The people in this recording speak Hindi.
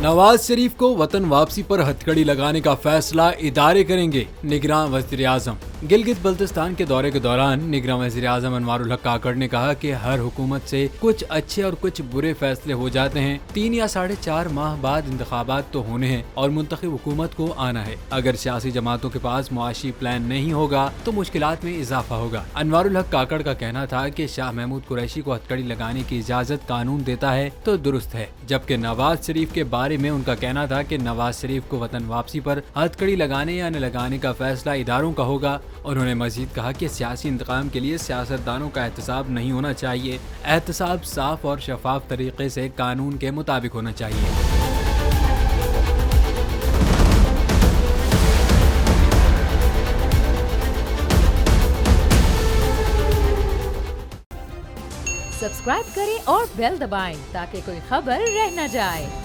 नवाज शरीफ को वतन वापसी पर हथकड़ी लगाने का फैसला इदारे करेंगे, निगरान वज़ीर आज़म। गिलगित बल्तिस्तान के दौरे के दौरान निगरान वज़ीर आज़म अनवारुल हक काकड़ ने कहा कि हर हुकूमत से कुछ अच्छे और कुछ बुरे फैसले हो जाते हैं। 3 या 4.5 माह बाद इंतखाबात तो होने हैं और मुंतखब हुकूमत को आना है। अगर सियासी जमातों के पास मुआशी प्लान नहीं होगा तो मुश्किलात में इजाफा होगा। अनवारुल हक काकड़ का कहना था कि शाह महमूद कुरैशी को हथकड़ी लगाने की इजाजत कानून देता है तो दुरुस्त है, जबकि नवाज शरीफ के बारे में उनका कहना था कि नवाज शरीफ को वतन वापसी पर हथकड़ी लगाने या न लगाने का फैसला इदारों का होगा। उन्होंने मजीद कहा कि सियासी इंतकाम के लिए सियासतदानों का एहतसाब नहीं होना चाहिए। एहतसाब साफ और शफाफ तरीके से कानून के मुताबिक होना चाहिए। सब्सक्राइब करें और बेल दबाएं ताकि कोई खबर रह न जाए।